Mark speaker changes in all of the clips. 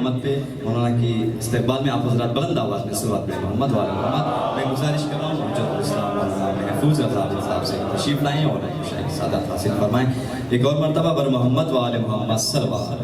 Speaker 1: احمد پہ مولانا کی استقبال میں آپ حضرات بلند آواز میں سورۃ محمد وعلی محمد میں گزارش کر رہا ہوں حجت الاسلام مولانا محفوظ آزاد صاحب سے تشریف لائیں اور شاہی سعادت حاصل فرمائیں. ایک اور مرتبہ بر محمد وعلی محمد صلوات.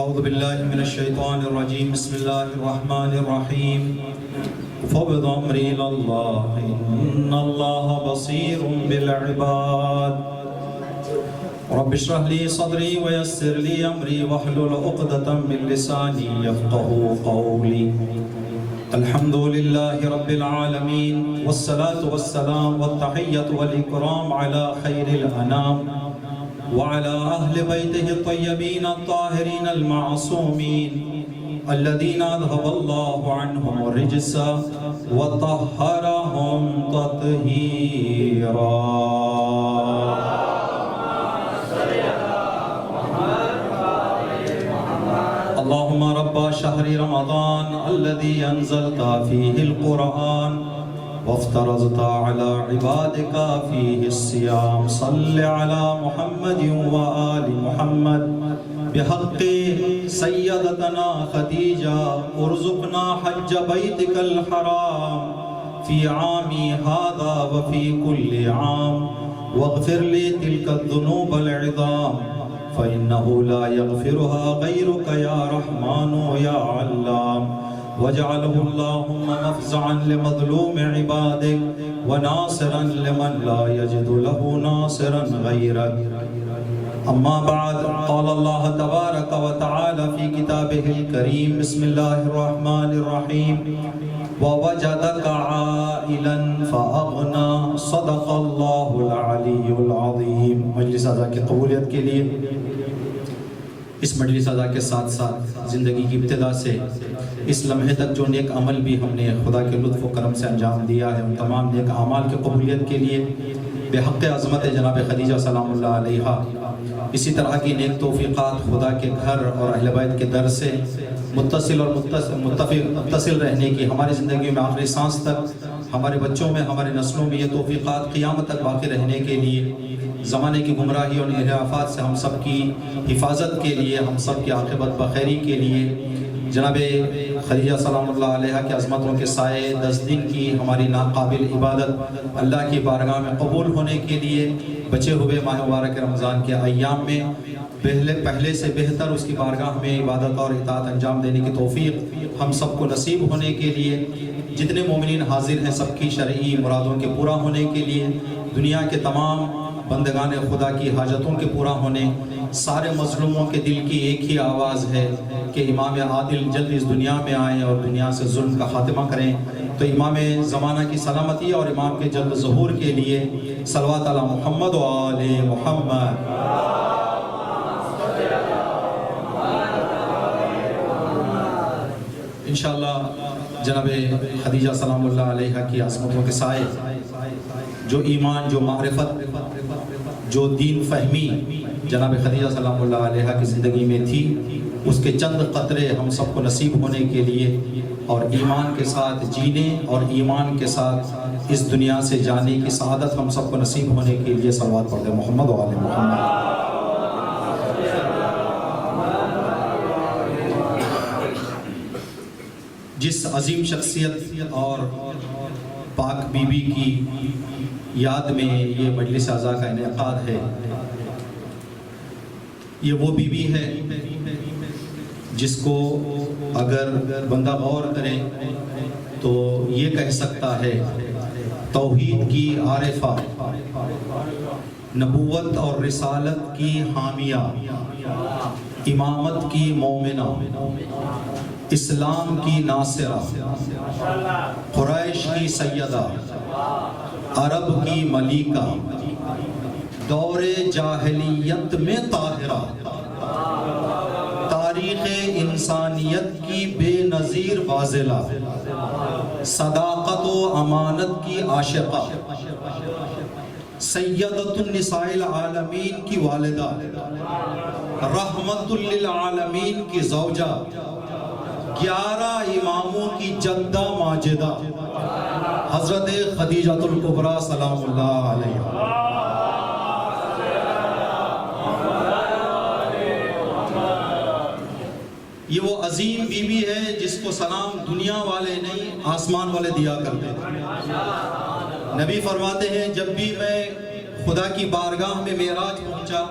Speaker 2: اعوذ باللہ من الشیطان الرجیم بسم اللہ الرحمن الرحیم فوض امری اللہ ان اللہ بصیر بالعباد رب اشرح لی صدری ویسر لی امری واحلل عقدۃ من لسانی یفقہوا قولی. الحمد للہ رب العالمین والصلاة والسلام والتحیۃ والاکرام علی خیر الانام وعلى أهل بيته الطيبين الطاهرين المعصومين الذين أذهب الله عنهم الرجس وطهرهم تطهيرا. اللهم رب شهر رمضان الذي أنزلت فيه القرآن وافترضت على عبادك فيه الصيام صل على محمد وآل محمد بحق سيدتنا خديجة ارزقنا حج بيتك الحرام في عامي هذا وفي كل عام واغفر لي تلك الذنوب العظام فإنه لا يغفرها غيرك يا رحمن يا علام. وجعله اللهم مفزعا لمظلوم عبادك وناصرا لمن لا يجد له ناصرا غيرك. اما بعد قال الله تبارك وتعالى في كتابه الكريم بسم الله الرحمن الرحيم ووجدك عائلا فأغنى صدق الله العلي العظيم. مجلس اعضاء کی قبولیت کے لیے اس مجلس اعضاء کے ساتھ ساتھ زندگی کی ابتدا سے اس لمحے تک جو نیک عمل بھی ہم نے خدا کے لطف و کرم سے انجام دیا ہے ان تمام نیک اعمال کی قبولیت کے لیے بے حق عظمت جناب خدیجہ سلام اللہ علیہا اسی طرح کی نیک توفیقات خدا کے گھر اور اہل بیت کے در سے متصل اور متصل رہنے کی ہماری زندگی میں آخری سانس تک ہمارے بچوں میں ہمارے نسلوں میں یہ توفیقات قیامت تک باقی رہنے کے لیے زمانے کی گمراہی اور انحرافات سے ہم سب کی حفاظت کے لیے ہم سب کی عاقبت بخیری کے لیے جناب خدیجہ سلام اللہ علیہ کی عظمتوں کے سائے 10 دن کی ہماری ناقابل عبادت اللہ کی بارگاہ میں قبول ہونے کے لیے بچے ہوئے ماہ مبارک رمضان کے ایام میں پہلے سے بہتر اس کی بارگاہ میں عبادت اور اطاعت انجام دینے کی توفیق ہم سب کو نصیب ہونے کے لیے جتنے مومنین حاضر ہیں سب کی شرعی مرادوں کے پورا ہونے کے لیے دنیا کے تمام بندگان خدا کی حاجتوں کے پورا ہونے سارے مظلوموں کے دل کی ایک ہی آواز ہے کہ امام عادل جلد اس دنیا میں آئیں اور دنیا سے ظلم کا خاتمہ کریں. تو امام زمانہ کی سلامتی اور امام کے جلد ظہور کے لیے صلوات علی محمد و آل محمد. انشاءاللہ جناب خدیجہ سلام اللہ علیہ کی عظمتوں کے سائے جو ایمان جو معرفت جو دین فہمی جناب خدیجہ سلام اللہ علیہ کی زندگی میں تھی اس کے چند قطرے ہم سب کو نصیب ہونے کے لیے اور ایمان کے ساتھ جینے اور ایمان کے ساتھ اس دنیا سے جانے کی سعادت ہم سب کو نصیب ہونے کے لیے صلوات پڑھ دیں محمد و آل محمد. جس عظیم شخصیت اور پاک بی بی کی یاد میں یہ مجلس اعضاء کا انعقاد ہے یہ وہ بی بی ہے جس کو اگر بندہ غور کرے تو یہ کہہ سکتا ہے توحید کی عارفہ، نبوت اور رسالت کی حامیہ، امامت کی مومنہ، اسلام کی ناصرہ، قریش کی سیدہ، عرب کی ملیکہ، دور جاہلیت میں طاہرہ، تاریخ انسانیت کی بے نظیر فاضلہ، صداقت و امانت کی عاشقہ، سیدۃ النساء العالمین کی والدہ، رحمت للعالمین کی زوجہ، 11 اماموں کی جدہ ماجدہ، حضرت خدیجہ الکبریٰ سلام اللہ علیہا۔ یہ وہ عظیم بی بی ہے جس کو سلام دنیا والے نہیں آسمان والے دیا کرتے تھے۔ نبی فرماتے ہیں جب بھی میں خدا کی بارگاہ میں معراج پہنچا،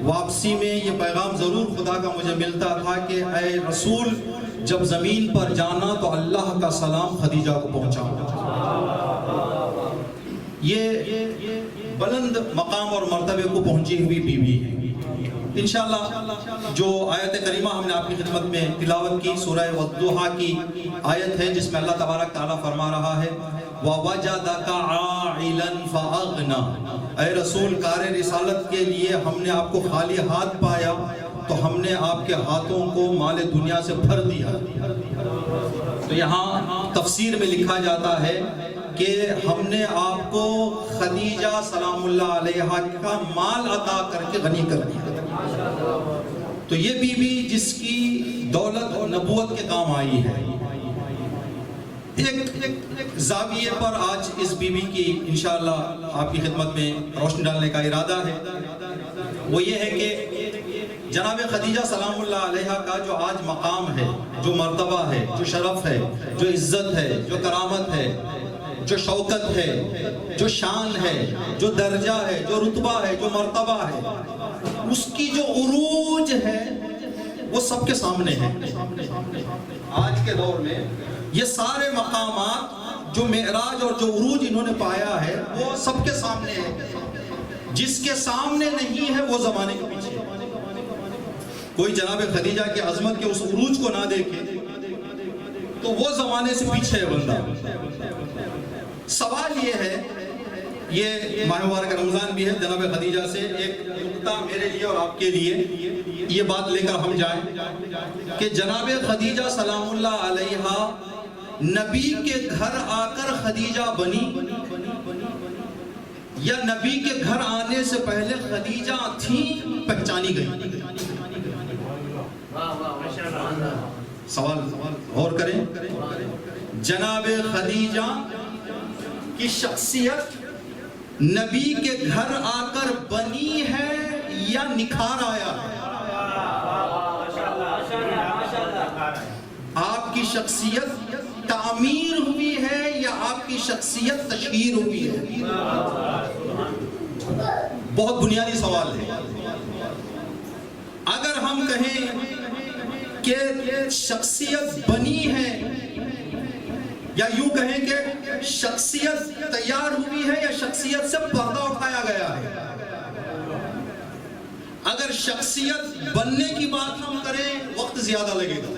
Speaker 2: واپسی میں یہ پیغام ضرور خدا کا مجھے ملتا تھا کہ اے رسول جب زمین پر جانا تو اللہ کا سلام خدیجہ کو پہنچاؤ۔ یہ بلند مقام اور مرتبے کو پہنچی ہوئی بی بی ہے۔ انشاءاللہ جو آیت کریمہ ہم نے آپ کی خدمت میں تلاوت کی، سورہ والضحیٰ کی آیت ہے جس میں اللہ تبارک تعالیٰ فرما رہا ہے وَوَجَدَكَ عَائِلًا فَأَغْنَى، اے رسول کار رسالت کے لیے ہم نے آپ کو خالی ہاتھ پایا تو ہم نے آپ کے ہاتھوں کو مال دنیا سے بھر دیا۔ تو یہاں تفسیر میں لکھا جاتا ہے کہ ہم نے آپ کو خدیجہ سلام اللہ علیہا کا مال عطا کر کے غنی کر دیا۔ تو یہ بی بی جس کی دولت اور نبوت کے کام آئی ہے، ایک زاویے پر آج اس بی بی کی انشاءاللہ آپ کی خدمت میں روشنی ڈالنے کا ارادہ ہے۔ وہ یہ ہے کہ جناب خدیجہ سلام اللہ علیہا کا جو آج مقام ہے، جو مرتبہ ہے، جو شرف ہے، جو عزت ہے، جو کرامت ہے، جو شوکت ہے، جو شان ہے، جو درجہ ہے، جو رتبہ ہے، جو مرتبہ ہے، اس کی جو عروج ہے وہ سب کے سامنے ہے۔ آج کے دور میں یہ سارے مقامات جو معراج اور جو عروج انہوں نے پایا ہے وہ سب کے سامنے ہے۔ جس کے سامنے نہیں ہے وہ زمانے کے پیچھے۔ کوئی جناب خدیجہ کی عظمت کے اس عروج کو نہ دیکھے تو وہ زمانے سے پیچھے ہے بندہ۔ سوال یہ ہے، یہ ماہ مبارک رمضان بھی ہے، جناب خدیجہ سے ایک نکتہ میرے لیے اور آپ کے لیے یہ بات لے کر ہم جائیں کہ جناب خدیجہ سلام اللہ علیہا نبی کے گھر آ کر خدیجہ بنی یا نبی کے گھر آنے سے پہلے خدیجہ تھیں پہچانی گئی؟ سوال غور کریں، جناب خدیجہ کی شخصیت نبی کے گھر آ کر بنی ہے یا نکھار آیا ہے؟ آپ کی شخصیت تعمیر ہوئی ہے یا آپ کی شخصیت تشہیر ہوئی ہے؟ بہت بنیادی سوال ہے۔ اگر ہم کہیں کہ شخصیت بنی ہے یا یوں کہیں کہ شخصیت تیار ہوئی ہے یا شخصیت سے پردہ اٹھایا گیا ہے، اگر شخصیت بننے کی بات ہم کریں وقت زیادہ لگے گا،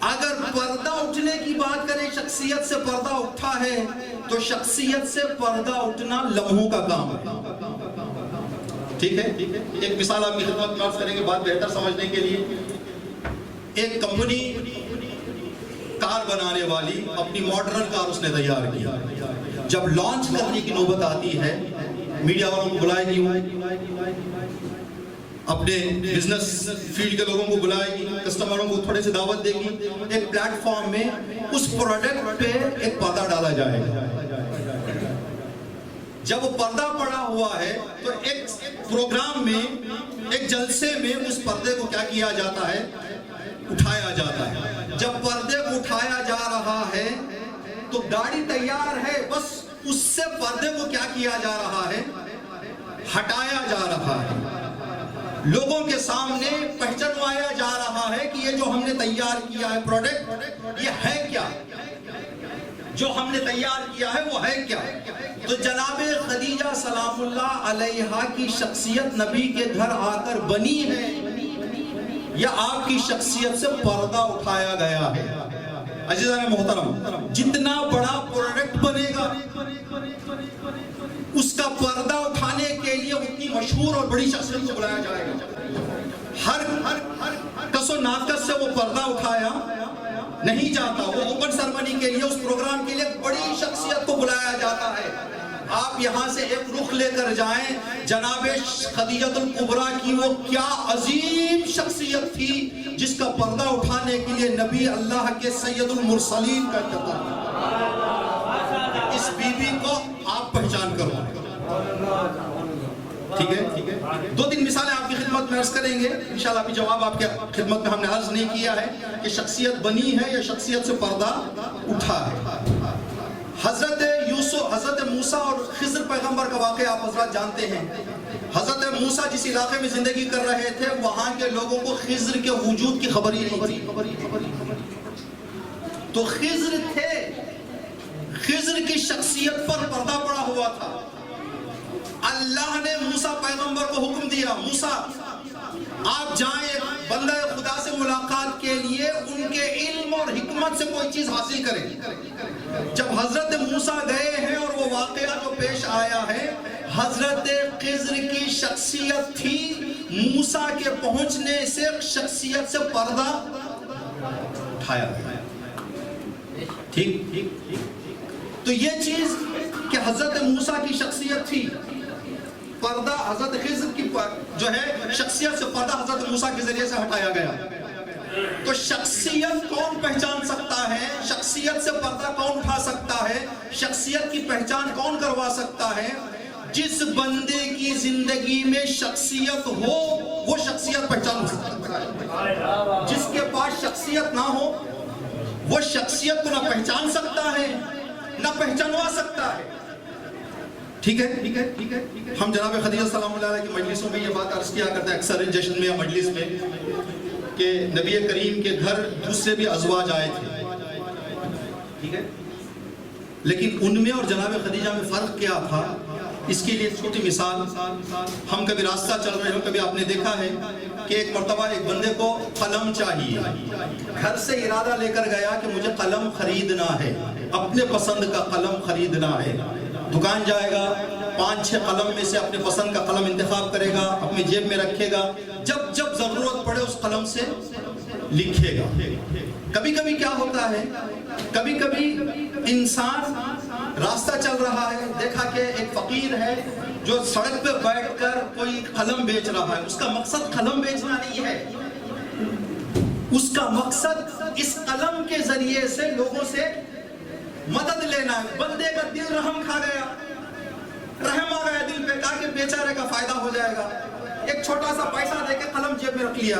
Speaker 2: اگر پردہ اٹھنے کی بات کریں شخصیت سے پردہ اٹھا ہے تو شخصیت سے پردہ اٹھنا لمحوں کا کام ہے۔ ٹھیک ہے، ایک مثال آپ کی خدمت میں عرض کریں گے بات بہتر سمجھنے کے لیے۔ ایک کمپنی کار بنانے والی اپنی ماڈرن کار اس نے تیار کی، جب لانچ کرنے کی نوبت آتی ہے میڈیا والوں کو بلائے گی، اپنے بزنس فیلڈ کے لوگوں کو بلائے گی، کسٹمروں کو تھوڑے سے دعوت دے گی، ایک پلیٹ فارم میں اس پروڈکٹ پہ ایک پردہ ڈالا جائے گا۔ جب وہ پردہ پڑا ہوا ہے تو ایک پروگرام میں، ایک جلسے میں اس پردے کو کیا کیا جاتا ہے؟ اٹھایا جاتا ہے۔ جب پردے کو اٹھایا جا رہا ہے تو گاڑی تیار ہے، بس اس سے پردے کو کیا کیا جا رہا ہے؟ ہٹایا جا رہا ہے۔ لوگوں کے سامنے پہچانوایا جا رہا ہے کہ یہ جو ہم نے تیار کیا ہے پروڈکٹ، یہ ہے کیا، جو ہم نے تیار کیا ہے وہ ہے کیا؟ تو جناب خدیجہ سلام اللہ علیہا کی شخصیت نبی کے گھر آ کر بنی ہے یا آپ کی شخصیت سے پردہ اٹھایا گیا ہے؟ عزیزان محترم، جتنا بڑا پروڈکٹ بنے گا اس کا پردہ اٹھانے کے لیے اتنی مشہور اور بڑی شخصیت کو بلایا جائے گا۔ ہر کس و ناقص سے وہ پردہ اٹھایا نہیں جاتا، وہ اوپن سرمنی کے لیے، اس پروگرام کے لیے بڑی شخصیت کو بلایا جاتا ہے۔ آپ یہاں سے ایک رخ لے کر جائیں، جناب خدیجۃ الکبریٰ کی وہ کیا عظیم شخصیت تھی جس کا پردہ اٹھانے کے لیے نبی اللہ کے سید المرسلین کا انتخاب کیا۔ اس بی بی کو آپ پہچان کرو، ٹھیک ہے؟ دو تین مثالیں آپ کی خدمت میں عرض کریں گے انشاءاللہ۔ ابھی جواب آپ کی خدمت میں ہم نے عرض نہیں کیا ہے کہ شخصیت بنی ہے یا شخصیت سے پردہ اٹھا ہے۔ حضرت یوسف، حضرت موسیٰ اور خضر پیغمبر کا واقعہ آپ حضرات جانتے ہیں۔ حضرت موسیٰ جس علاقے میں زندگی کر رہے تھے وہاں کے لوگوں کو خضر کے وجود کی خبر ہی نہیں تھی، تو خضر تھے، خضر کی شخصیت پر پردہ پڑا ہوا تھا۔ اللہ نے موسیٰ پیغمبر کو حکم دیا، موسیٰ آپ جائیں بندہ خدا سے ملاقات کے لیے، ان کے علم اور حکمت سے کوئی چیز حاصل کریں۔ جب حضرت موسیٰ گئے ہیں اور وہ واقعہ جو پیش آیا ہے، حضرت خضر کی شخصیت تھی، موسیٰ کے پہنچنے سے شخصیت سے پردہ اٹھایا۔ ٹھیک، تو یہ چیز کہ حضرت موسیٰ کی شخصیت تھی، پردہ حضرت خضر کی جو ہے شخصیت سے پردہ حضرت موسیٰ کے ذریعے سے ہٹایا گیا۔ تو شخصیت کون پہچان سکتا ہے، شخصیت سے پردہ کون اٹھا سکتا ہے، شخصیت کی پہچان کون کروا سکتا ہے؟ جس بندے کی زندگی میں شخصیت ہو وہ شخصیت پہچان سکتا ہے، جس کے پاس شخصیت نہ ہو وہ شخصیت کو نہ پہچان سکتا ہے نہ پہچانوا سکتا ہے۔ ٹھیک ہے، ہم جناب خدیجہ سلام اللہ علیہ کی مجلسوں میں یہ بات عرض کیا کرتے ہیں اکثر جشن میں یا مجلس میں کہ نبی کریم کے گھر دوسرے بھی ازواج آئے تھے، ٹھیک ہے، لیکن ان میں اور جناب خدیجہ میں فرق کیا تھا؟ اس کے لیے چھوٹی مثال، ہم کبھی راستہ چل رہے ہوں، کبھی آپ نے دیکھا ہے کہ ایک مرتبہ ایک بندے کو قلم چاہیے، گھر سے ارادہ لے کر گیا کہ مجھے قلم خریدنا ہے، اپنے پسند کا قلم خریدنا ہے، دکان جائے گا، 5-6 قلم میں سے اپنے پسند کا قلم انتخاب کرے گا، اپنی جیب میں رکھے گا، جب ضرورت پڑے اس قلم سے لکھے گا۔ کبھی کبھی کیا ہوتا ہے، کبھی کبھی انسان راستہ چل رہا ہے، دیکھا کہ ایک فقیر ہے جو سڑک پہ بیٹھ کر کوئی قلم بیچ رہا ہے، اس کا مقصد قلم بیچنا نہیں ہے، اس کا مقصد اس قلم کے ذریعے سے لوگوں سے مدد لینا ہے۔ بندے کا دل رحم کھا گیا، رحم آ گیا دل پہ، کہا کہ بیچارے کا فائدہ ہو جائے گا، ایک چھوٹا سا پیسہ دے کے قلم جیب میں رکھ لیا۔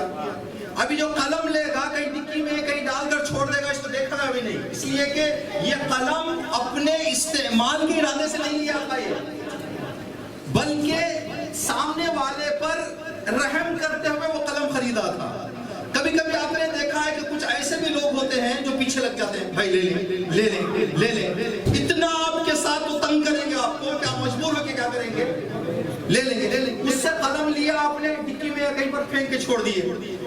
Speaker 2: ابھی جو قلم لے گا کہیں ڈکی میں کہیں ڈال کر چھوڑ دے گا، اس کو دیکھا بھی نہیں، اس لیے کہ یہ قلم اپنے استعمال کے ارادے سے نہیں لیا تھا، یہ بلکہ سامنے والے پر رحم کرتے ہوئے وہ قلم خریدا تھا۔ کبھی کبھی آپ نے دیکھا ہے کہ کچھ ایسے بھی لوگ ہوتے ہیں جو پیچھے لگ جاتے ہیں، بھائی لے لیں، اتنا آپ کے ساتھ وہ تنگ کریں گے آپ کو کہ آپ مجبور ہو کے کیا کریں گے، لے لیں گے۔ اس سے قلم لیا آپ نے، ڈکی میں یا کہیں پر پھینک کے چھوڑ دیے،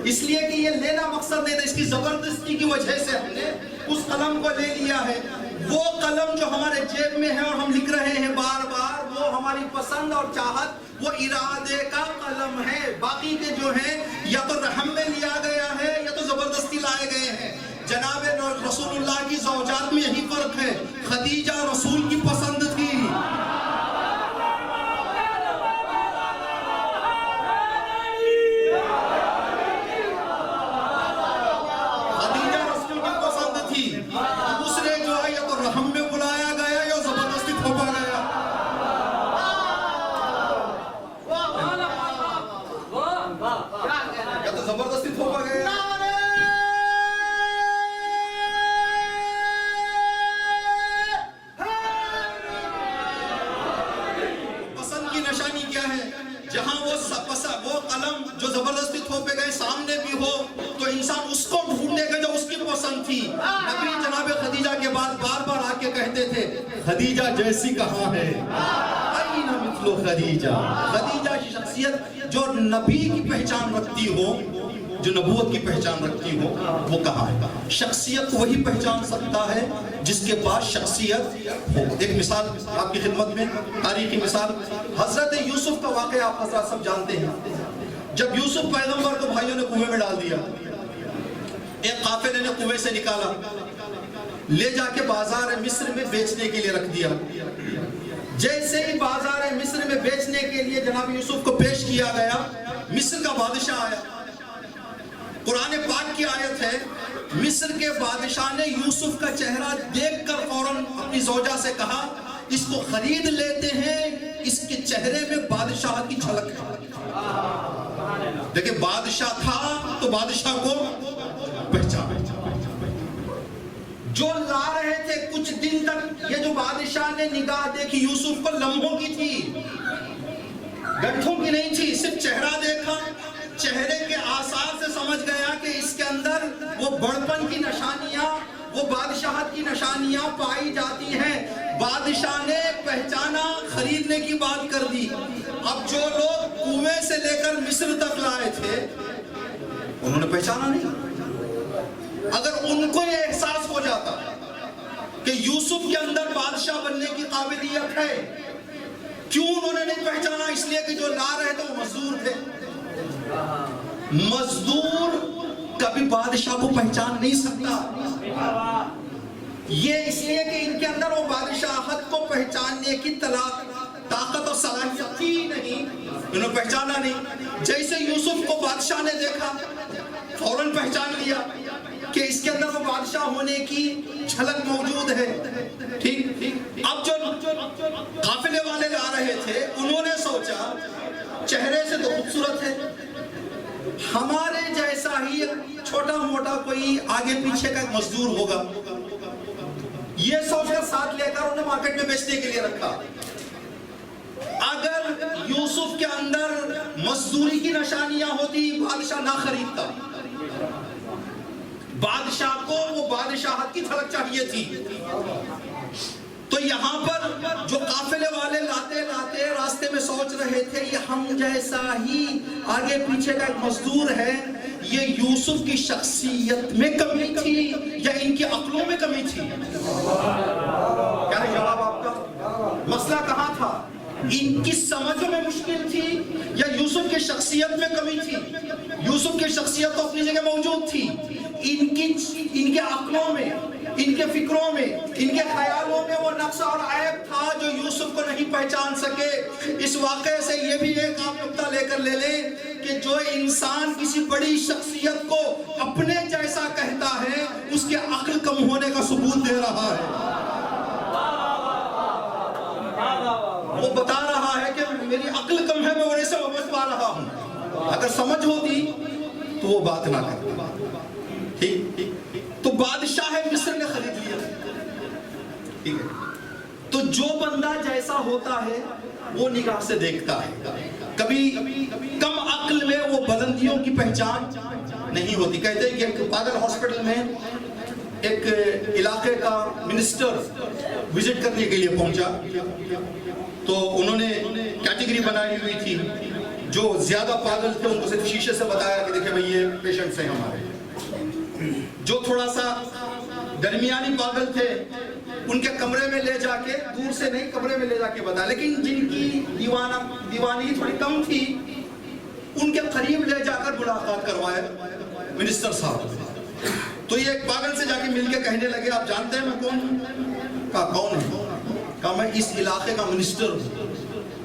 Speaker 2: اس لیے کہ یہ لینا مقصد نہیں تھا، اس کی زبردستی کی وجہ سے ہم نے اس قلم کو لے لیا ہے۔ وہ قلم جو ہمارے جیب میں ہے اور ہم لکھ رہے ہیں بار بار، وہ ہماری پسند اور چاہت، وہ ارادے کا قلم ہے۔ باقی کے جو ہیں یا تو رحم میں لیا گیا ہے یا تو زبردستی لائے گئے ہیں۔ جناب رسول اللہ کی زوجات میں یہی فرق ہے، خدیجہ رسول کی پسند تھی، خدیجہ رسول کی پسند تھی، دوسرے جو ہے یا تو رحم میں بلایا گیا یا زبردستی تھوپا گیا۔ یا تو زبردستی تھوپا گیا، پسند کی نشانی کیا ہے؟ جہاں وہ قلم جو تھی. نبی جناب خدیجہ کے بعد بار بار آ کے کہتے تھے خدیجہ جیسی کہاں ہے؟ این مثل خدیجہ. خدیجہ کی شخصیت جو نبی کی پہچان رکھتی ہو, جو نبوت کی پہچان رکھتی ہو, وہ کہاں ہے؟ شخصیت وہی پہچان سکتا ہے جس کے پاس شخصیت ہو. ایک مثال آپ کی خدمت میں, تاریخی مثال, حضرت یوسف کا واقعہ آپ حضرات سب جانتے ہیں. جب یوسف پیغمبر کو بھائیوں نے کنویں میں ڈال دیا, ایک قافلے نے کنویں سے نکالا, لے جا کے بازار مصر میں بیچنے کے لیے رکھ دیا. جیسے ہی بازار مصر میں بیچنے کے لیے جناب یوسف کو پیش کیا گیا, مصر کا بادشاہ آیا. قرآن پاک کی آیت ہے, مصر کے بادشاہ نے یوسف کا چہرہ دیکھ کر فوراً اپنی زوجہ سے کہا اس کو خرید لیتے ہیں, اس کے چہرے میں بادشاہ کی جھلک ہے. دیکھیں بادشاہ تھا تو بادشاہ کو پہچان. جو لا رہے تھے کچھ دن تک, یہ جو بادشاہ نے نگاہ دیکھی یوسف کو لمحوں کی تھی, گھنٹوں کی نہیں تھی. صرف چہرہ دیکھا, چہرے کے آثار سے سمجھ گیا کہ اس کے اندر وہ بڑپن کی نشانیاں, وہ بادشاہت کی نشانیاں پائی جاتی ہیں. بادشاہ نے پہچانا, خریدنے کی بات کر دی. اب جو لوگ کنویں سے لے کر مصر تک لائے تھے انہوں نے پہچانا نہیں. اگر ان کو یہ احساس ہو جاتا کہ یوسف کے اندر بادشاہ بننے کی قابلیت ہے, کیوں انہوں نے نہیں پہچانا؟ اس لیے کہ جو لا رہے تھے وہ مزدور تھے. مزدور کبھی بادشاہ کو پہچان نہیں سکتا. یہ اس لیے کہ ان کے اندر وہ بادشاہت کو پہچاننے کی طاقت اور صلاحیت تھی نہیں, انہوں نے پہچانا نہیں. جیسے یوسف کو بادشاہ نے دیکھا فوراً پہچان لیا کہ اس کے اندر وہ بادشاہ ہونے کی جھلک موجود ہے. ٹھیک, اب جو قافلے والے لا رہے تھے انہوں نے سوچا چہرے سے تو خوبصورت ہے, ہمارے جیسا ہی چھوٹا موٹا کوئی آگے پیچھے کا ایک مزدور ہوگا. یہ سوچ کر ساتھ لے کر انہیں مارکیٹ میں بیچنے کے لیے رکھا. اگر یوسف کے اندر مزدوری کی نشانیاں ہوتی بادشاہ نہ خریدتا. بادشاہ کو وہ بادشاہت کی جھلک چاہیے تھی. تو یہاں پر جو قافلے والے لاتے لاتے راستے میں سوچ رہے تھے یہ ہم جیسا ہی آگے پیچھے کا ایک مزدور ہے, یہ یوسف کی شخصیت میں کمی تھی یا ان کی عقلوں میں کمی تھی؟ کیا ہے جواب آپ کا؟ مسئلہ کہاں تھا؟ ان کی سمجھ میں مشکل تھی یا یوسف کی شخصیت میں کمی تھی؟ یوسف کی شخصیت تو اپنی جگہ موجود تھی, ان کے عقلوں میں, ان کے فکروں میں, ان کے خیالوں میں وہ نقص اور عیب تھا جو یوسف کو نہیں پہچان سکے. اس واقعے سے یہ بھی ایک آپ نقطہ لے کر لے لیں کہ جو انسان کسی بڑی شخصیت کو اپنے جیسا کہتا ہے اس کے عقل کم ہونے کا ثبوت دے رہا ہے. وہ بتا رہا ہے کہ میری عقل کم ہے, میں انہیں سے سمجھ پا رہا ہوں. اگر سمجھ ہوتی تو وہ بات نہ کرتا. ٹھیک, تو بادشاہ مصر نے خرید لیا. ٹھیک ہے, تو جو بندہ جیسا ہوتا ہے وہ نگاہ سے دیکھتا ہے. کبھی کم عقل میں وہ بلندیوں کی پہچان نہیں ہوتی. کہتے ہیں کہ ایک پاگل ہاسپٹل میں ایک علاقے کا منسٹر وزٹ کرنے کے لیے پہنچا, تو انہوں نے کیٹیگری بنائی ہوئی تھی. جو زیادہ پاگل تھے ان کو صرف شیشے سے بتایا کہ دیکھیں بھئی یہ پیشنٹس ہیں ہمارے. جو تھوڑا سا درمیانی پاگل تھے ان کے کمرے میں لے جا کے, دور سے نہیں کمرے میں لے جا کے بتایا. لیکن جن کی دیوانی تھوڑی کم تھی ان کے قریب لے جا کر ملاقات کروائے منسٹر صاحب. تو یہ ایک پاگل سے جا کے مل کے کہنے لگے آپ جانتے ہیں میں کون ہوں؟ کہا کون ہے؟ کہا میں اس علاقے کا منسٹر ہوں.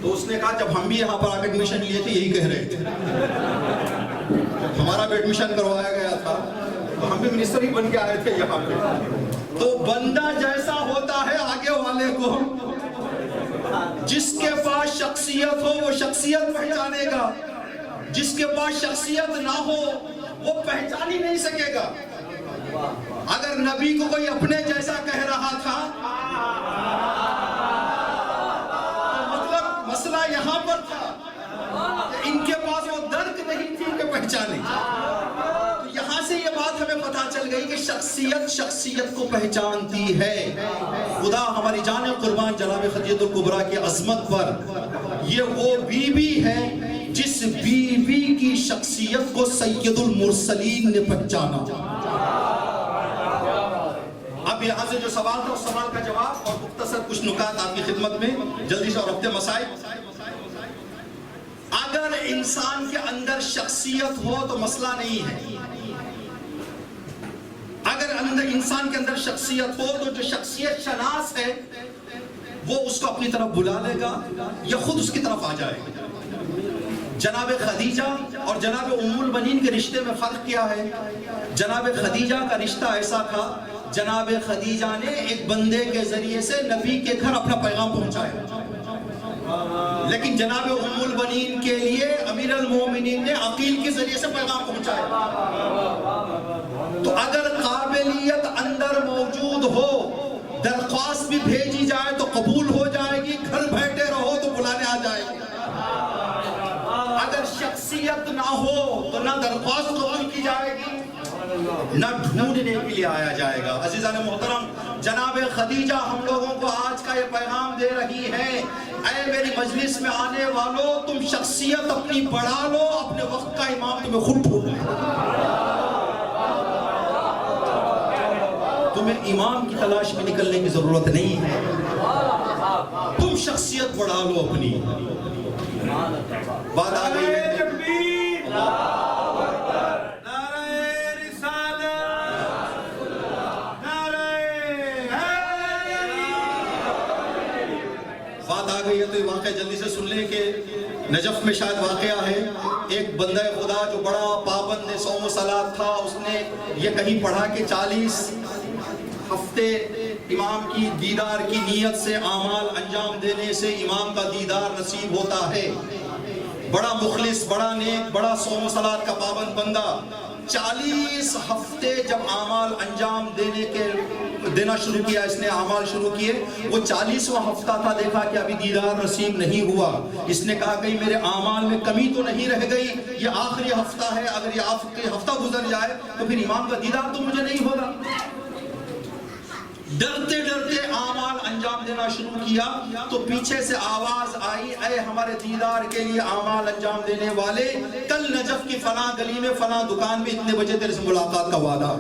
Speaker 2: تو اس نے کہا جب ہم بھی یہاں پر آ کے ایڈمیشن لیے تھے یہی کہہ رہے تھے, ہمارا بھی ایڈمیشن کروایا گیا تھا تو ہم بھی منسٹر ہی بن کے آئے تھے یہاں پہ. تو بندہ جیسا ہوتا ہے آگے والے کو, جس کے پاس شخصیت ہو وہ شخصیت پہچانے گا, جس کے پاس شخصیت نہ ہو وہ پہچان ہی نہیں سکے گا. اگر نبی کو کوئی اپنے جیسا کہہ رہا تھا مطلب مسئلہ یہاں پر تھا کہ ان کے پاس وہ درک نہیں تھی کہ پہچانے. تو یہاں سے یہ بات ہمیں پتہ چل گئی کہ شخصیت کو پہچانتی ہے. خدا ہماری جان قربان جناب خدیجہ الکبریٰ کی عظمت پر. یہ وہ بیوی ہے جس بیوی کی شخصیت کو سید المرسلین نے پہچانا. اب یہاں سے جو سوال تھا اس سوال کا جواب اور مختصر کچھ نکات آپ کی خدمت میں جلدی سے اور ہفتے مسائل. اگر انسان کے اندر شخصیت ہو تو مسئلہ نہیں ہے. اگر انسان کے اندر شخصیت ہو تو جو شخصیت شناس ہے وہ اس کو اپنی طرف بلا لے گا یا خود اس کی طرف آ جائے گا. جناب خدیجہ اور جناب ام البنین کے رشتے میں فرق کیا ہے؟ جناب خدیجہ کا رشتہ ایسا تھا، جناب خدیجہ نے ایک بندے کے ذریعے سے نبی کے گھر اپنا پیغام پہنچایا. لیکن جناب ام البنین کے لیے امیر المومنین نے عقیل کے ذریعے سے پیغام پہنچایا. تو اگر قابلیت اندر موجود ہو، درخواست بھی بھیجی جائے تو قبول ہو جائے گی، گھر بیٹھے رہو تو بلانے آ جائے گی. اگر شخصیت نہ ہو تو نہ درخواست قبول کی جائے گی نہ ڈھونڈنے کے لیے آیا جائے گا. عزیزان محترم، جناب خدیجہ ہم لوگوں کو آج کا یہ پیغام دے رہی ہے، اے میری مجلس میں آنے والوں، تم شخصیت اپنی بڑھا لو، اپنے وقت کا امام تمہیں خود ڈھونڈ لے. تمہیں امام کی تلاش میں نکلنے کی ضرورت نہیں ہے، تم شخصیت بڑھا لو اپنی. بات آ گئی ہے. بات آ گئی ہے تو یہ واقعہ جلدی سے سن لیں کہ نجف میں شاید واقعہ ہے. ایک بندہ خدا جو بڑا پابند صوم و صلات تھا، اس نے یہ کہیں پڑھا کہ 40 ہفتے امام کی دیدار کی نیت سے اعمال انجام دینے سے امام کا دیدار نصیب ہوتا ہے. بڑا مخلص، بڑا نیک، بڑا صوم و صلات کا پابند بندہ 40 ہفتے جب اعمال انجام دینا شروع کیا، اس نے اعمال شروع کیے، وہ 40واں ہفتہ تھا، دیکھا کہ ابھی دیدار نصیب نہیں ہوا. اس نے کہا کہ میرے اعمال میں کمی تو نہیں رہ گئی، یہ آخری ہفتہ ہے، اگر یہ آخری ہفتہ گزر جائے تو پھر امام کا دیدار تو مجھے نہیں ہوگا. ڈرتے ڈرتے اعمال انجام دینا شروع کیا تو پیچھے سے آواز آئی، اے ہمارے دیدار کے لیے اعمال انجام دینے والے، کل نجف کی فلاں گلی میں فلاں دکان میں اتنے بجے تیرے سے ملاقات کا وعدہ.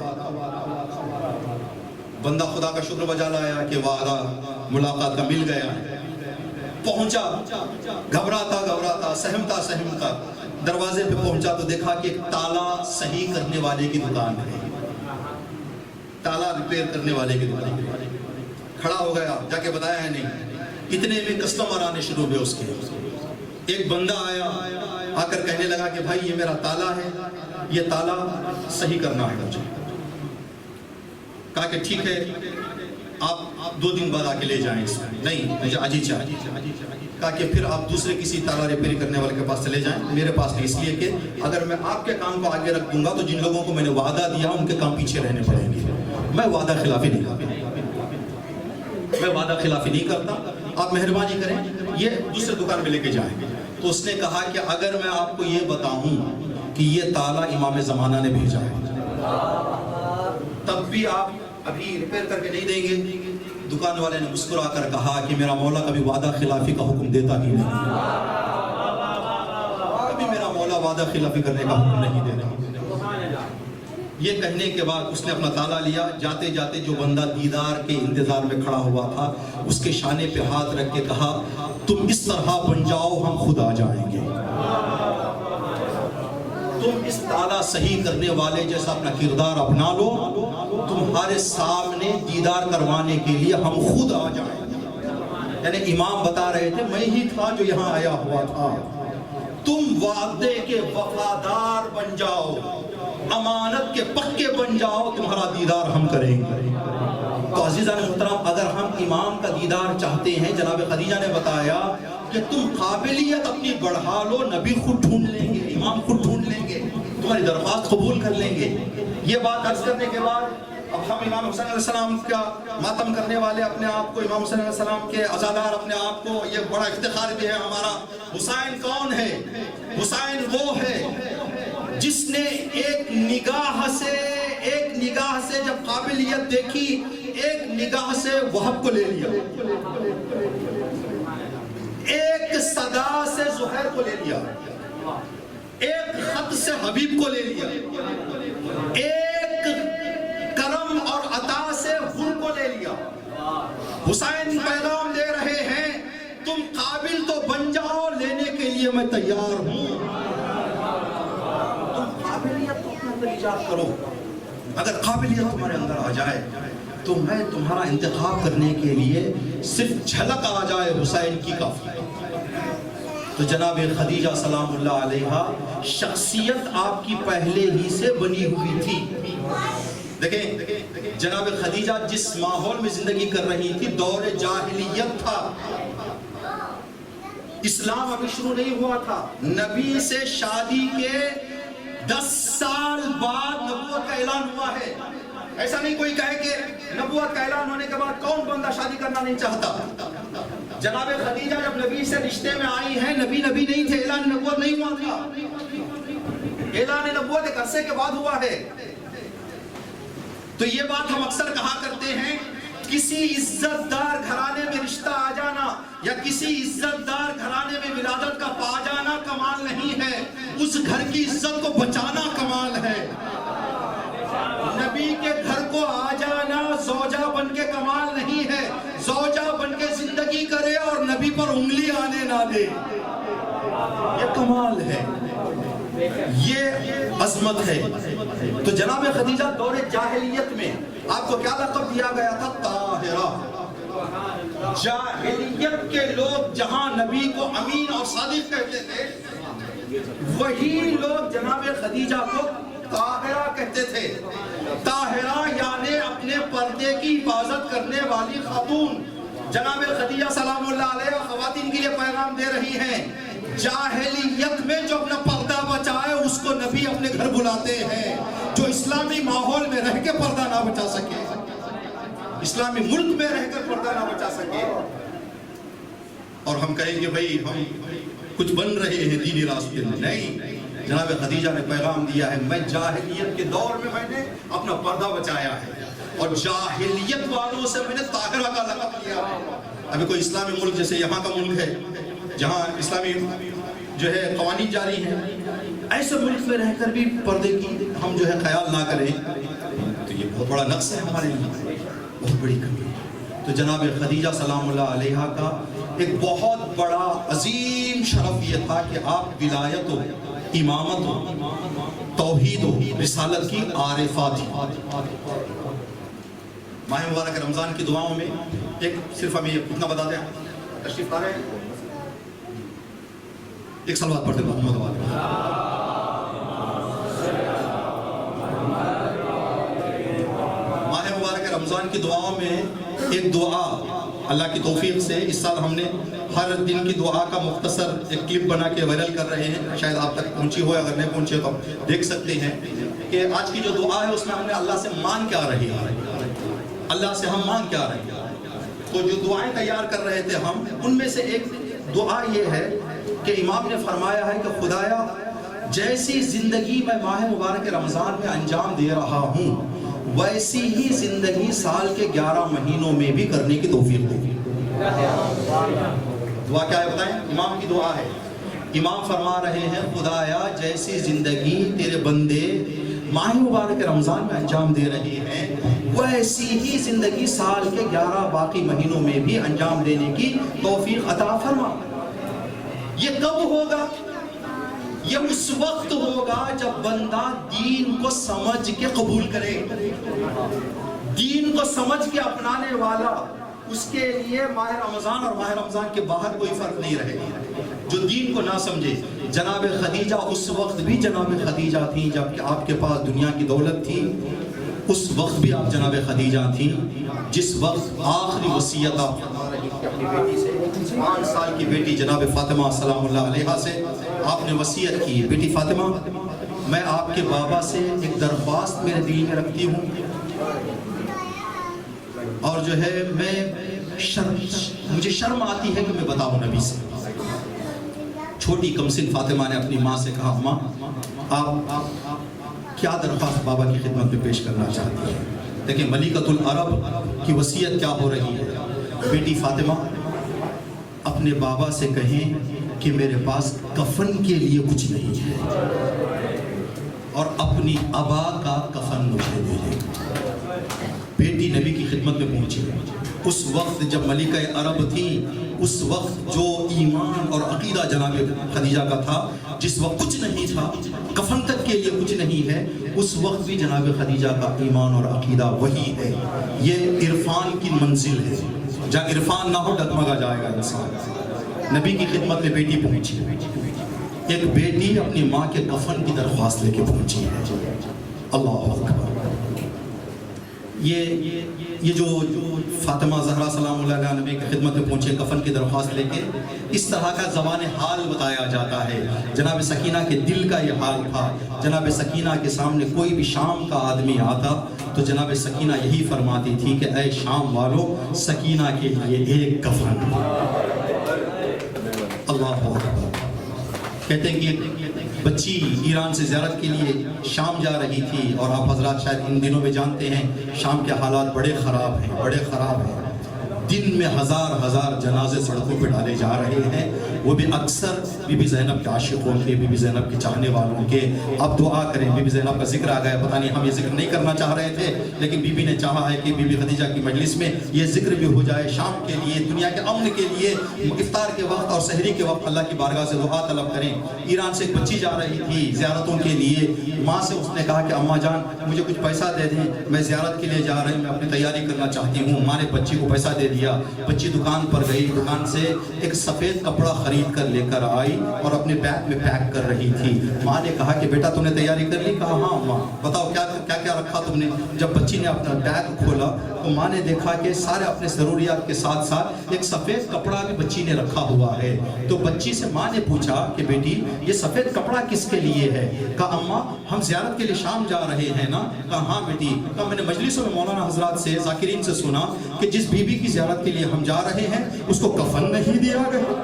Speaker 2: بندہ خدا کا شکر بجا لایا کہ وعدہ ملاقات کا مل گیا. پہنچا، گھبراتا سہمتا دروازے پہ پہنچا تو دیکھا کہ ایک تالا صحیح کرنے والے کی دکان ہے، تالا ریپیئر کرنے والے کی دکان. کھڑا ہو گیا، جا کے بتایا ہے نہیں. اتنے میں کسٹمر آنے شروع ہوئے اس کے. ایک بندہ آیا، آ کر کہنے لگا کہ بھائی یہ میرا تالا ہے، یہ تالا صحیح کرنا ہے مجھے. کہا کہ ٹھیک ہے، آپ 2 دن بعد آ کے لے جائیں اس میں. نہیں، مجھے آج ہی چاہیے. کہا کہ پھر آپ دوسرے کسی تالا ریپیئر کرنے والے کے پاس چلے جائیں، میرے پاس نہیں، اس لیے کہ اگر میں آپ کے کام کو آگے رکھ دوں گا تو جن لوگوں کو میں نے وعدہ دیا ان کے کام پیچھے رہنے پڑیں گے. میں وعدہ خلافی نہیں کرتا، آپ مہربانی کریں یہ دوسرے دکان میں لے کے جائیں. تو اس نے کہا کہ اگر میں آپ کو یہ بتاؤں کہ یہ تالا امام زمانہ نے بھیجا ہے تب بھی آپ ابھی ریپیئر کر کے نہیں دیں گے؟ دکان والے نے مسکرا کر کہا کہ میرا مولا کبھی وعدہ خلافی کا حکم دیتا ہی نہیں، کبھی میرا مولا وعدہ خلافی کرنے کا حکم نہیں دیتا. یہ کہنے کے بعد اس نے اپنا تالا لیا. جاتے جاتے جو بندہ دیدار کے انتظار میں کھڑا ہوا تھا اس کے شانے پہ ہاتھ رکھ کے کہا، تم اس طرح بن جاؤ ہم خود آ جائیں گے. تم اس تالا صحیح کرنے والے جیسا اپنا کردار اپنا لو، تمہارے سامنے دیدار کروانے کے لیے ہم خود آ جائیں گے. یعنی امام بتا رہے تھے میں ہی تھا جو یہاں آیا ہوا تھا. تم وعدے کے وفادار بن جاؤ، امانت کے پکے بن جاؤ، تمہارا دیدار ہم کریں گے. تو عزیزان محترم، اگر ہم امام کا دیدار چاہتے ہیں، جناب خدیجہ نے بتایا کہ تم قابلیت اپنی بڑھا لو، نبی خود ڈھونڈ لیں گے، امام خود ڈھونڈ لیں گے، تمہاری درخواست قبول کر لیں گے. یہ بات عرض کرنے کے بعد اب ہم امام حسین علیہ السلام کا ماتم کرنے والے اپنے آپ کو، امام حسین علیہ السلام کے عزادار اپنے آپ کو، یہ بڑا افتخار بھی ہے ہمارا. حسین کون ہے؟ حسین وہ ہے جس نے ایک نگاہ سے ایک نگاہ سے جب قابلیت دیکھی، ایک نگاہ سے وہب کو لے لیا، ایک صدا سے زہیر کو لے لیا، ایک خط سے حبیب کو لے لیا، ایک کرم اور عطا سے غل کو لے لیا۔ حسین پیغام دے رہے ہیں تم قابل تو بن جاؤ، لینے کے لیے میں تیار ہوں۔ تم قابلیت تو اپنے اندر ایجاد کرو، اگر قابلیت تمہارے اندر آ جائے تو میں تمہارا انتخاب کرنے کے لیے صرف جھلک آ جائے حسین کی کافی۔ تو جناب خدیجہ سلام اللہ علیہا شخصیت آپ کی پہلے ہی سے بنی ہوئی تھی۔ دیکھیں جناب خدیجہ جس ماحول میں زندگی کر رہی تھی دور جاہلیت تھا، اسلام ابھی شروع نہیں ہوا تھا، نبی سے شادی کے 10 سال بعد نبوت کا اعلان ہوا ہے۔ ایسا نہیں کوئی کہے کہ نبوت کا اعلان ہونے کے بعد کون بندہ شادی کرنا نہیں چاہتا۔ جناب خدیجہ جب نبی سے رشتے میں آئی ہیں، نبی نہیں تھے، اعلان نبوت نہیں ہوا تھا، اعلان نبوت ایک عرصے کے بعد ہوا ہے۔ تو یہ بات ہم اکثر کہا کرتے ہیں، کسی عزت دار گھرانے میں رشتہ آ جانا یا کسی عزت دار گھرانے میں ولادت کا پا جانا کمال نہیں ہے، اس گھر کی عزت کو بچانا کمال ہے۔ نبی کے گھر کو آ جانا زوجہ بن کے کمال نہیں ہے، زوجہ بن کے زندگی کرے اور نبی پر انگلی آنے نہ دے، یہ کمال ہے، یہ عظمت ہے۔ تو جناب خدیجہ دور جاہلیت میں آپ کو کیا لقب دیا گیا تھا؟ طاہرہ۔ جاہلیت کے لوگ جہاں نبی کو امین اور صادق کہتے تھے، وہی لوگ جناب خدیجہ کو طاہرہ کہتے تھے۔ طاہرہ یعنی اپنے پردے کی حفاظت کرنے والی خاتون۔ جناب خدیجہ سلام اللہ علیہ خواتین کے لیے پیغام دے رہی ہیں، جاہلیت میں جو اپنا پردہ بچائے اس کو نبی اپنے گھر بلاتے ہیں، جو اسلامی ماحول میں رہ کے پردہ نہ بچا سکے، اسلامی ملک میں رہ کر پردہ نہ بچا سکے، اور ہم کہیں گے بھئی ہم کچھ بن رہے ہیں دینی راستے میں، نہیں۔ جناب خدیجہ نے پیغام دیا ہے، میں جاہلیت کے دور میں میں نے اپنا پردہ بچایا ہے، اور جاہلیت والوں سے میں نے طاہرہ کا لقب لیا۔ ابھی کوئی اسلامی ملک جیسے یہاں کا ملک ہے جہاں اسلامی جو ہے قوانین جاری ہیں، ایسے ملک میں رہ کر بھی پردے کی ہم جو ہے خیال نہ کریں تو یہ بہت بڑا نقص ہے ہمارے لیے، بہت بڑی کمی ہے۔ تو جناب خدیجہ سلام اللہ علیہا کا ایک بہت بڑا عظیم شرف یہ تھا کہ آپ ولایت و امامت و توحید و رسالت کی عارفہ تھی۔ ماہ مبارک رمضان کی دعاؤں میں ایک صرف ہمیں اتنا بتا دیں، تشریف لا رہے ہیں، ایک صلوات پڑھتے محمد والے۔ ماہ مبارک رمضان کی دعاؤں میں ایک دعا اللہ کی توفیق سے اس سال ہم نے ہر دن کی دعا کا مختصر ایک کلپ بنا کے وائرل کر رہے ہیں، شاید آپ تک پہنچی ہو، اگر نہیں پہنچے تو آپ دیکھ سکتے ہیں کہ آج کی جو دعا ہے اس میں ہم نے اللہ سے مانگ کیا رہی ہے، اللہ سے ہم مانگ کیا رہے ہیں۔ تو جو دعائیں تیار کر رہے تھے ہم، ان میں سے ایک دعا یہ ہے کہ امام نے فرمایا ہے کہ خدایا جیسی زندگی میں ماہ مبارک رمضان میں انجام دے رہا ہوں ویسی ہی زندگی سال کے 11 مہینوں میں بھی کرنے کی توفیق دے۔ دعا کیا ہے بتائیں؟ امام کی دعا ہے، امام فرما رہے ہیں خدایا جیسی زندگی تیرے بندے ماہ مبارک رمضان میں انجام دے رہے ہیں ویسی ہی زندگی سال کے 11 باقی مہینوں میں بھی انجام دینے کی توفیق عطا فرما۔ یہ کب ہوگا؟ یہ اس وقت ہوگا جب بندہ دین کو سمجھ کے قبول کرے، دین کو سمجھ کے اپنانے والا، اس کے لیے ماہ رمضان اور ماہ رمضان کے باہر کوئی فرق نہیں رہے گا۔ جو دین کو نہ سمجھے، جناب خدیجہ اس وقت بھی جناب خدیجہ تھیں جب کہ آپ کے پاس دنیا کی دولت تھی، اس وقت بھی آپ جناب خدیجہ تھیں جس وقت آخری وصیت آپ فرما رہی تھی اپنی بیٹی سے، 5 سال کی بیٹی جناب فاطمہ سلام اللہ علیہا سے آپ نے وصیت کی، بیٹی فاطمہ میں آپ کے بابا سے ایک درخواست میرے دل میں رکھتی ہوں، اور جو ہے مجھے شرم آتی ہے کہ میں بتاؤں نبی سے۔ چھوٹی کمسن فاطمہ نے اپنی ماں سے کہا ماں آپ کیا درخواست بابا کی خدمت میں پیش کرنا چاہتی ہے. دیکھیں ملکۃ العرب کی وصیت کیا ہو رہی ہے. بیٹی فاطمہ اپنے بابا سے کہیں کہ میرے پاس کفن کے لیے کچھ نہیں ہے اور اپنی ابا کا کفن مجھے دے دے. بیٹی نبی کی خدمت میں پہنچی. اس وقت جب ملکہ عرب تھی اس وقت جو ایمان اور عقیدہ جناب خدیجہ کا تھا, جس وقت کچھ نہیں تھا, کفن تک کے لیے کچھ نہیں ہے, اس وقت بھی جناب خدیجہ کا ایمان اور عقیدہ وہی ہے. یہ عرفان کی منزل ہے, جہاں عرفان نہ ہو ڈگمگا جائے گا انسان. نبی کی خدمت میں بیٹی پہنچی. ایک بیٹی اپنی ماں کے کفن کی درخواست لے کے پہنچی ہے. اللہ اکبر. یہ جو فاطمہ زہرا سلام اللہ علیہ نبی کی خدمت میں پہنچے کفن کی درخواست لے کے, اس طرح کا زبان حال بتایا جاتا ہے. جناب سکینہ کے دل کا یہ حال تھا. جناب سکینہ کے سامنے کوئی بھی شام کا آدمی آتا تو جناب سکینہ یہی فرماتی تھی کہ اے شام والو, سکینہ کے لیے ایک کفن. اللہ اکبر. کہتے ہیں کہ بچی ایران سے زیارت کے لیے شام جا رہی تھی, اور آپ حضرات شاید ان دنوں میں جانتے ہیں شام کے حالات بڑے خراب ہیں, بڑے خراب ہیں. دن میں ہزار جنازے سڑکوں پہ ڈالے جا رہے ہیں, وہ بھی اکثر بی بی زینب کے عاشقوں کے, بی بی زینب کے چاہنے والوں کے. اب دعا کریں, بی بی زینب کا ذکر آ گیا, پتہ نہیں ہم یہ ذکر نہیں کرنا چاہ رہے تھے لیکن بی بی نے چاہا ہے کہ بی بی خدیجہ کی مجلس میں یہ ذکر بھی ہو جائے. شام کے لیے, دنیا کے امن کے لیے, افطار کے وقت اور سحری کے وقت اللہ کی بارگاہ سے دعا طلب کریں. ایران سے ایک بچی جا رہی تھی زیارتوں کے لیے. ماں سے اس نے کہا کہ اماں جان مجھے کچھ پیسہ دے دیں, میں زیارت کے لیے جا رہی ہوں, میں اپنی تیاری کرنا چاہتی ہوں. ماں نے بچی کو پیسہ دے دیا. بچی دکان پر گئی, دکان سے ایک سفید کپڑا خرید کر لے کر آئی اور اپنے بیگ میں پیک کر رہی تھی. ماں نے کہا کہ بیٹا تم نے تیاری کر لی؟ کہا ہاں ماں. بتاؤ کیا کیا رکھا تم نے؟ جب بچی نے اپنا بیگ کھولا تو ماں نے دیکھا کہ سارے اپنے ضروریات کے ساتھ ساتھ ایک سفید کپڑا بھی بچی نے رکھا ہوا ہے. تو بچی سے ماں نے پوچھا کہ بیٹی یہ سفید کپڑا کس کے لیے ہے؟ کہا اماں ہم زیارت کے لیے شام جا رہے ہیں نا. کہا ہاں بیٹی. کہا میں نے مجلسوں میں مولانا حضرات سے, ذاکرین سے سنا کہ جس بیوی کی زیارت کے لیے ہم جا رہے ہیں اس کو کفن نہیں دیا گیا.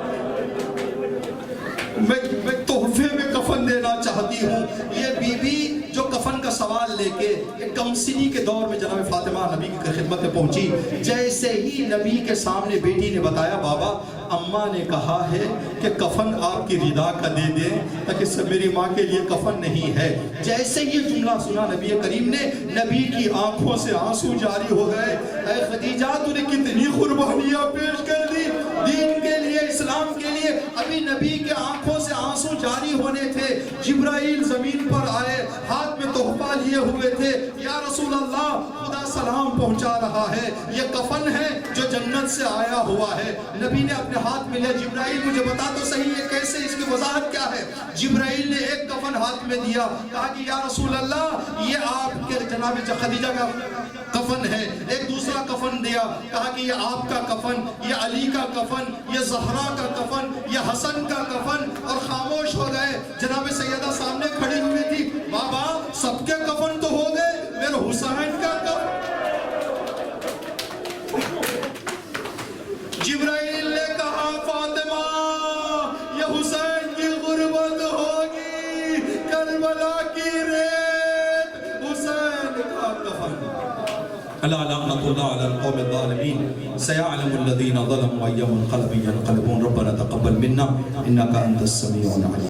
Speaker 2: میں تحفے میں کفن دینا چاہتی ہوں. یہ بیوی جو کفن کا سوال لے کے ایک کمسنی کے دور میں جناب فاطمہ نبی کی خدمت میں پہنچی. جیسے ہی نبی کے سامنے بیٹی نے بتایا بابا اماں نے کہا ہے کہ کفن آپ کی ردا کا دے دیں تاکہ میری ماں کے لیے کفن نہیں ہے. جیسے یہ جملہ سنا نبی کریم نے, نبی کی آنکھوں سے آنسو جاری ہو گئے. اے خدیجہ تو نے کتنی قربانیاں پیش کر دی دین کے لیے, اسلام کے لیے. ابھی نبی کے آنکھوں سے آنسو جاری ہونے تھے, جبرائیل زمین پر آئے, ہاتھ میں تحفہ لیے ہوئے تھے. یا رسول اللہ خدا سلام پہنچا رہا ہے, یہ کفن ہے جو جنت سے آیا ہوا ہے. نبی نے اپنے ہاتھ میں لیا. جبرائیل مجھے بتا تو صحیح یہ کیسے, اس کی وضاحت کیا ہے؟ جبرائیل نے ایک کفن ہاتھ میں دیا, کہا کہ یا رسول اللہ یہ آپ کے جناب خدیجہ کا کفن ہے. ایک دوسرا کفن دیا, کہا کہ یہ آپ کا کفن, یہ علی کا کفن, یہ زہرا کا کفن, یہ حسن کا کفن. اور خاموش ہو گئے. جناب سیدہ سامنے کھڑی ہوئی تھی. بابا سب کے کفن تو ہو گئے, میرے حسین کا کفن. جبرائیل نے کہا فاطمہ یہ حسین کی غربت ہوگی, کربلا کی ریت حسین کا کفن. الا لعنت اللہ علی القوم الظالمین سيعلم الذين ظلموا أي منقلب ينقلبون. ربنا تقبل منا إنك أنت السميع العليم.